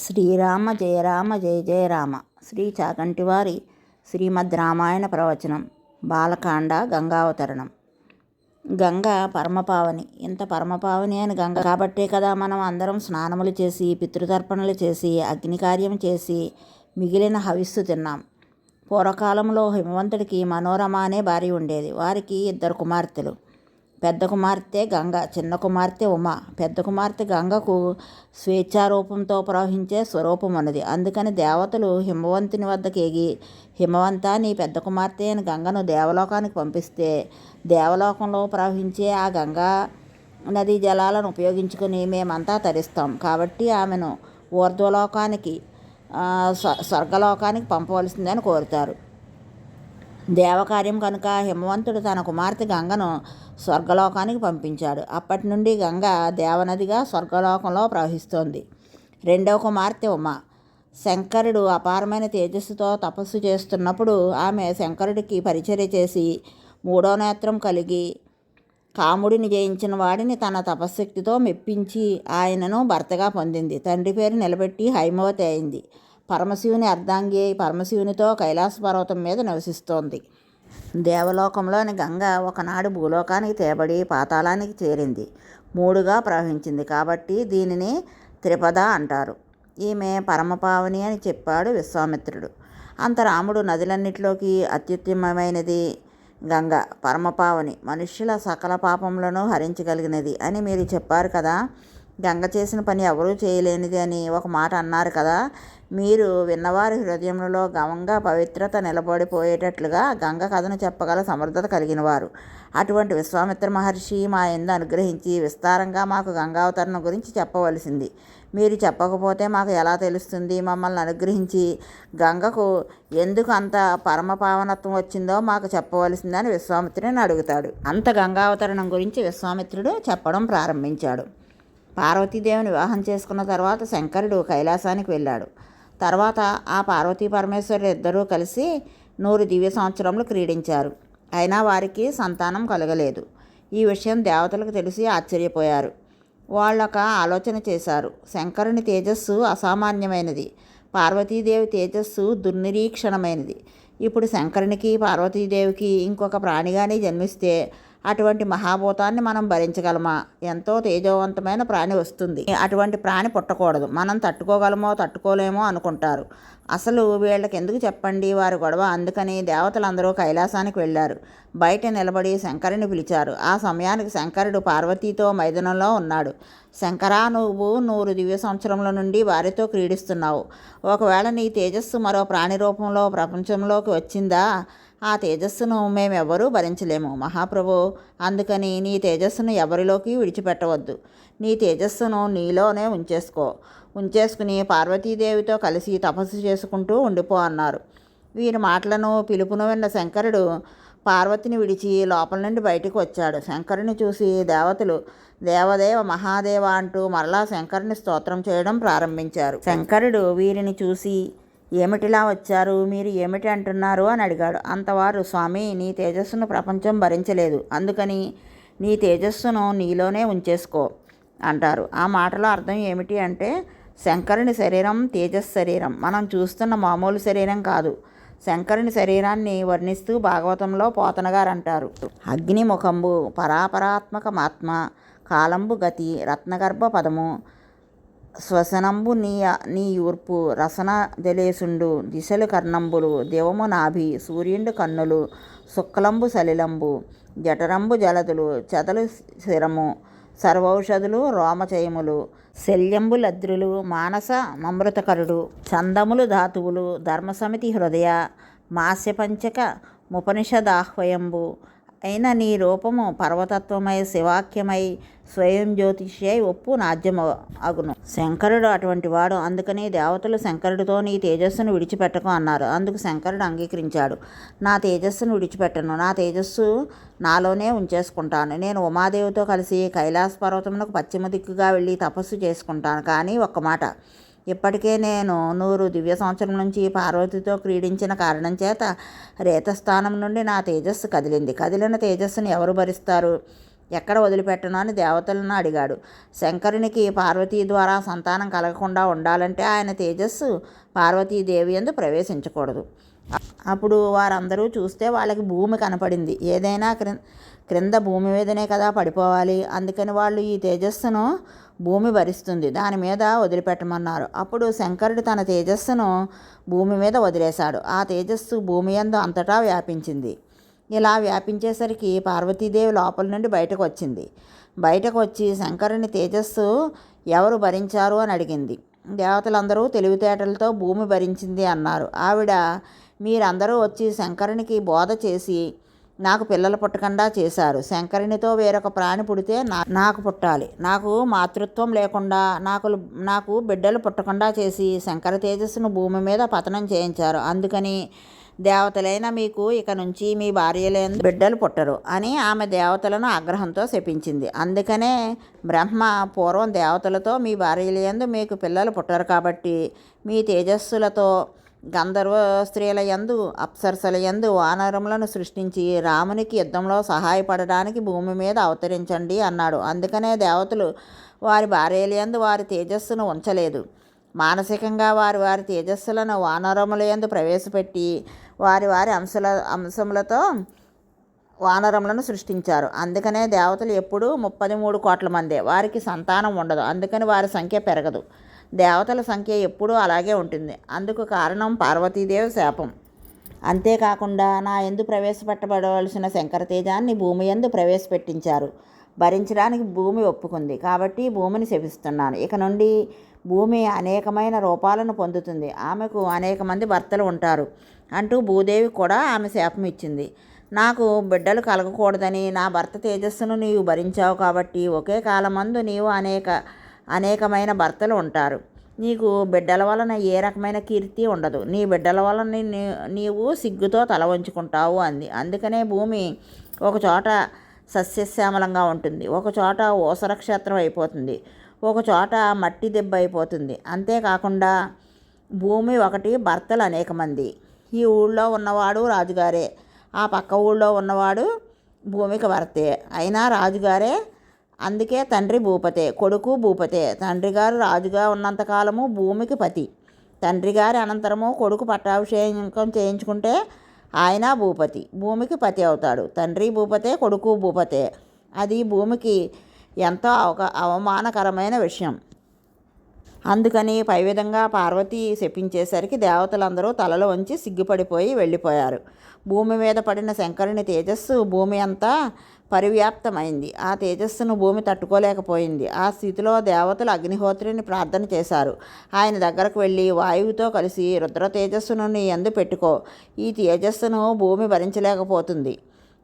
శ్రీరామ జయ రామ జయ జయ రామ. శ్రీ చాగంటివారి శ్రీమద్ రామాయణ ప్రవచనం. బాలకాండ గంగావతరణం. గంగ పరమపావని. ఇంత పరమపావని అని గంగ కాబట్టే కదా మనం అందరం స్నానములు చేసి పితృతర్పణలు చేసి అగ్నికార్యం చేసి మిగిలిన హవిస్సు తిన్నాం. పూర్వకాలంలో హిమవంతుడికి మనోరమ అనే భార్య ఉండేది. వారికి 2 కుమార్తెలు. పెద్ద కుమార్తె గంగ, చిన్న కుమార్తె ఉమ. పెద్ద కుమార్తె గంగకు స్వేచ్ఛారూపంతో ప్రవహించే స్వరూపం ఉన్నది. అందుకని దేవతలు హిమవంతుని వద్దకు ఎగి, హిమవంత, నీ పెద్ద కుమార్తె అని గంగను దేవలోకానికి పంపిస్తే దేవలోకంలో ప్రవహించే ఆ గంగా నదీ జలాలను ఉపయోగించుకొని మేమంతా తరిస్తాం. కాబట్టి ఆమెను ఊర్ధ్వలోకానికి స్వర్గలోకానికి పంపవలసిందని కోరుతారు. దేవకార్యం కనుక హిమవంతుడు తన కుమార్తె గంగను స్వర్గలోకానికి పంపించాడు. అప్పటి నుండి గంగ దేవనదిగా స్వర్గలోకంలో ప్రవహిస్తోంది. 2వ కుమార్తె ఉమ. శంకరుడు అపారమైన తేజస్సుతో తపస్సు చేస్తున్నప్పుడు ఆమె శంకరుడికి పరిచర్య చేసి 3వ నేత్రం కలిగి కాముడిని జయించిన వాడిని తన తపశ్శక్తితో మెప్పించి ఆయనను భర్తగా పొందింది. తండ్రి పేరు నిలబెట్టి హైమవతి అయింది. పరమశివుని అర్ధాంగి పరమశివునితో కైలాస పర్వతం మీద నివసిస్తోంది. దేవలోకంలోని గంగ ఒకనాడు భూలోకానికి తేబడి పాతాళానికి చేరింది. 3గా ప్రవహించింది కాబట్టి దీనిని త్రిపద అంటారు. ఈమె పరమపావని అని చెప్పాడు విశ్వామిత్రుడు. అంత రాముడు నదులన్నిటిలోకి అత్యుత్తమమైనది గంగ, పరమపావని, మనుష్యుల సకల పాపములను హరించగలిగినది అని మీరు చెప్పారు కదా. గంగ చేసిన పని ఎవరూ చేయలేనిది అని ఒక మాట అన్నారు కదా. మీరు విన్నవారి హృదయంలో గంగ పవిత్రత నిలబడిపోయేటట్లుగా గంగ కథను చెప్పగల సమర్థత కలిగిన వారు. అటువంటి విశ్వామిత్ర మహర్షి మా యందు అనుగ్రహించి విస్తారంగా మాకు గంగావతరణం గురించి చెప్పవలసింది. మీరు చెప్పకపోతే మాకు ఎలా తెలుస్తుంది? మమ్మల్ని అనుగ్రహించి గంగకు ఎందుకు అంత పరమపావనత్వం వచ్చిందో మాకు చెప్పవలసిందని విశ్వామిత్రుని అడుగుతాడు. అంత గంగావతరణం గురించి విశ్వామిత్రుడు చెప్పడం ప్రారంభించాడు. పార్వతీదేవిని వివాహం చేసుకున్న తర్వాత శంకరుడు కైలాసానికి వెళ్ళాడు. తర్వాత ఆ పార్వతీ పరమేశ్వరులు ఇద్దరూ కలిసి 100 దివ్య సంవత్సరములు క్రీడించారు. అయినా వారికి సంతానం కలగలేదు. ఈ విషయం దేవతలకు తెలిసి ఆశ్చర్యపోయారు. వాళ్ళొక ఆలోచన చేశారు. శంకరుని తేజస్సు అసామాన్యమైనది, పార్వతీదేవి తేజస్సు దుర్నిరీక్షణమైనది. ఇప్పుడు శంకరునికి పార్వతీదేవికి ఇంకొక ప్రాణిగానే జన్మిస్తే అటువంటి మహాభూతాన్ని మనం భరించగలమా? ఎంతో తేజవంతమైన ప్రాణి వస్తుంది, అటువంటి ప్రాణి పుట్టకూడదు, మనం తట్టుకోగలమో తట్టుకోలేమో అనుకుంటారు. అసలు వీళ్ళకి ఎందుకు చెప్పండి వారి గొడవ. అందుకని దేవతలందరూ కైలాసానికి వెళ్ళారు. బయట నిలబడి శంకరుని పిలిచారు. ఆ సమయానికి శంకరుడు పార్వతీతో మైదానంలో ఉన్నాడు. శంకరా, నువ్వు 100 దివ్య సంవత్సరముల నుండి వారితో క్రీడిస్తున్నావు. ఒకవేళ నీ తేజస్సు మరో ప్రాణి రూపంలో ప్రపంచంలోకి వచ్చిందా? ఆ తేజస్సును మేమెవరూ భరించలేము మహాప్రభు. అందుకని నీ తేజస్సును ఎవరిలోకి విడిచిపెట్టవద్దు. నీ తేజస్సును నీలోనే ఉంచేసుకుని పార్వతీదేవితో కలిసి తపస్సు చేసుకుంటూ ఉండిపో అన్నారు. వీరి మాటలను పిలుపును విన్న శంకరుడు పార్వతిని విడిచి లోపల నుండి బయటకు వచ్చాడు. శంకరుని చూసి దేవతలు దేవదేవ మహాదేవ అంటూ మరలా శంకరుని స్తోత్రం చేయడం ప్రారంభించారు. శంకరుడు వీరిని చూసి, ఏమిటిలా వచ్చారు? మీరు ఏమిటి అంటున్నారు అని అడిగాడు. అంతవారు, స్వామి, నీ తేజస్సును ప్రపంచం భరించలేదు, అందుకని నీ తేజస్సును నీలోనే ఉంచేసుకో అంటారు. ఆ మాటలో అర్థం ఏమిటి అంటే, శంకరుని శరీరం తేజస్ శరీరం, మనం చూస్తున్న మామూలు శరీరం కాదు. శంకరుని శరీరాన్ని వర్ణిస్తూ భాగవతంలో పోతనగారు అంటారు, అగ్నిముఖంబు పరాపరాత్మకమాత్మ, కాలంబు గతి, రత్నగర్భ పదము, శ్వసనంబు నీ యూర్పు, రసన జలేసుండు, దిశలు కర్ణంబులు, దివము నాభి, సూర్యుండు కన్నులు, శుక్లంబు సలిలంబు, జఠరంబు జలదులు, చెదలు శిరము, సర్వౌషధులు రోమచయములు, శల్యంబు లద్రులు, మానస మమృతకరుడు, చందములు ధాతువులు, ధర్మసమితి హృదయ, మాస్యపంచక ముపనిషదాహ్వయంబు అయిన నీ రూపము పర్వతత్వమై శివాఖ్యమై స్వయం జ్యోతిష్యై ఒప్పు నాద్యము అగును. శంకరుడు అటువంటి వాడు. అందుకని దేవతలు శంకరుడితో నీ తేజస్సును విడిచిపెట్టకు అన్నారు. అందుకు శంకరుడు అంగీకరించాడు. నా తేజస్సును విడిచిపెట్టను, నా తేజస్సు నాలోనే ఉంచేసుకుంటాను. నేను ఉమాదేవితో కలిసి కైలాస పర్వతమునకు పశ్చిమ దిక్కుగా వెళ్ళి తపస్సు చేసుకుంటాను. కానీ ఒక్క మాట, ఇప్పటికే నేను 100 దివ్య సంవత్సరం నుంచి పార్వతితో క్రీడించిన కారణం చేత రేతస్థానం నుండి నా తేజస్సు కదిలింది. కదిలిన తేజస్సును ఎవరు భరిస్తారు? ఎక్కడ వదిలిపెట్టను అని దేవతలను అడిగాడు. శంకరునికి పార్వతీ ద్వారా సంతానం కలగకుండా ఉండాలంటే ఆయన తేజస్సు పార్వతీదేవి యందు ప్రవేశించకూడదు. అప్పుడు వారందరూ చూస్తే వాళ్ళకి భూమి కనపడింది. ఏదైనా క్రింద భూమి మీదనే కదా పడిపోవాలి. అందుకని వాళ్ళు ఈ తేజస్సును భూమి భరిస్తుంది, దాని మీద వదిలిపెట్టమన్నారు. అప్పుడు శంకరుడు తన తేజస్సును భూమి మీద వదిలేశాడు. ఆ తేజస్సు భూమి యందు అంతటా వ్యాపించింది. ఇలా వ్యాపించేసరికి పార్వతీదేవి లోపల నుండి బయటకు వచ్చింది. బయటకు వచ్చి శంకరుని తేజస్సు ఎవరు భరించారు అని అడిగింది. దేవతలందరూ తెలివితేటలతో భూమి భరించింది అన్నారు. ఆవిడ, మీరందరూ వచ్చి శంకరునికి బోధ చేసి నాకు పిల్లలు పుట్టకుండా చేశారు. శంకరునితో వేరొక ప్రాణి పుడితే నాకు పుట్టాలి. నాకు మాతృత్వం లేకుండా నాకు బిడ్డలు పుట్టకుండా చేసి శంకర తేజస్సును భూమి మీద పతనం చేయించారు. అందుకని దేవతలైన మీకు ఇక నుంచి మీ భార్యలందు బిడ్డలు పుట్టరు అని ఆమె దేవతలను ఆగ్రహంతో శపించింది. అందుకనే బ్రహ్మ పూర్వం దేవతలతో మీ భార్యలందు మీకు పిల్లలు పుట్టరు కాబట్టి మీ తేజస్సులతో గంధర్వ స్త్రీల యందు అప్సరసల యందు వానరములను సృష్టించి రామునికి యుద్ధంలో సహాయపడడానికి భూమి మీద అవతరించండి అన్నాడు. అందుకనే దేవతలు వారి భార్యల యందు వారి తేజస్సును ఉంచలేదు. మానసికంగా వారి తేజస్సులను వానరముల యందు ప్రవేశపెట్టి వారి అంశములతో వానరములను సృష్టించారు. అందుకనే దేవతలు ఎప్పుడూ 33 కోట్ల మందే. వారికి సంతానం ఉండదు. అందుకని వారి సంఖ్య పెరగదు. దేవతల సంఖ్య ఎప్పుడూ అలాగే ఉంటుంది. అందుకు కారణం పార్వతీదేవి శాపం. అంతేకాకుండా నా యందు ప్రవేశపెట్టబడవలసిన శంకర తేజాన్ని భూమి యందు ప్రవేశపెట్టించారు. భరించడానికి భూమి ఒప్పుకుంది కాబట్టి భూమిని శపిస్తున్నాను. ఇక నుండి భూమి అనేకమైన రూపాలను పొందుతుంది. ఆమెకు అనేక మంది భర్తలు ఉంటారు అంటూ భూదేవి కూడా ఆమె శాపం ఇచ్చింది. నాకు బిడ్డలు కలగకూడదని నా భర్త తేజస్సును నీవు భరించావు కాబట్టి ఒకే కాలమందు నీవు అనేకమైన భర్తలు ఉంటారు. నీకు బిడ్డల వలన ఏ రకమైన కీర్తి ఉండదు. నీ బిడ్డల వలన నీవు సిగ్గుతో తల వంచుకుంటావు అంది. అందుకనే భూమి ఒకచోట సస్యశ్యామలంగా ఉంటుంది, ఒకచోట ఊసరక్షేత్రం అయిపోతుంది, ఒకచోట మట్టి దెబ్బ అయిపోతుంది. అంతేకాకుండా భూమి ఒకటి, భర్తలు అనేక మంది. ఈ ఊళ్ళో ఉన్నవాడు రాజుగారే, ఆ పక్క ఊళ్ళో ఉన్నవాడు భూమికి భర్తే అయినా రాజుగారే. అందుకే తండ్రి భూపతే, కొడుకు భూపతే. తండ్రి గారు రాజుగా ఉన్నంతకాలము భూమికి పతి. తండ్రి గారి అనంతరము కొడుకు పట్టాభిషేకం చేయించుకుంటే ఆయన భూపతి, భూమికి పతి అవుతాడు. తండ్రి భూపతే, కొడుకు భూపతే. అది భూమికి ఎంతో అవమానకరమైన విషయం. అందుకని పై విధంగా పార్వతి శపించేసరికి దేవతలందరూ తలలు వంచి సిగ్గుపడిపోయి వెళ్ళిపోయారు. భూమి మీద పడిన శంకరుని తేజస్సు భూమి అంతా పరివ్యాప్తమైంది. ఆ తేజస్సును భూమి తట్టుకోలేకపోయింది. ఆ స్థితిలో దేవతలు అగ్నిహోత్రుని ప్రార్థన చేశారు. ఆయన దగ్గరకు వెళ్ళి, వాయువుతో కలిసి రుద్ర తేజస్సును నీ యందు పెట్టుకో. ఈ తేజస్సును భూమి భరించలేకపోతుంది.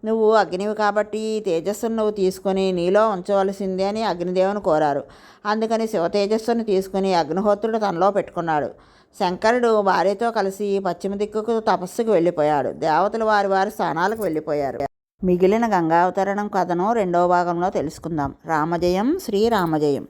నువ్వు అగ్నివి కాబట్టి ఈ తేజస్సును నువ్వు తీసుకొని నీలో ఉంచవలసిందే అని అగ్నిదేవుని కోరారు. అందుకని శివ తేజస్సును తీసుకుని అగ్నిహోత్రుడు తనలో పెట్టుకున్నాడు. శంకరుడు భార్యతో కలిసి పశ్చిమ దిక్కుకు తపస్సుకు వెళ్ళిపోయాడు. దేవతలు వారి స్థానాలకు వెళ్ళిపోయారు. మిగిలిన గంగావతరణం కథను 2వ భాగంలో తెలుసుకుందాం. రామజయం, శ్రీరామజయం.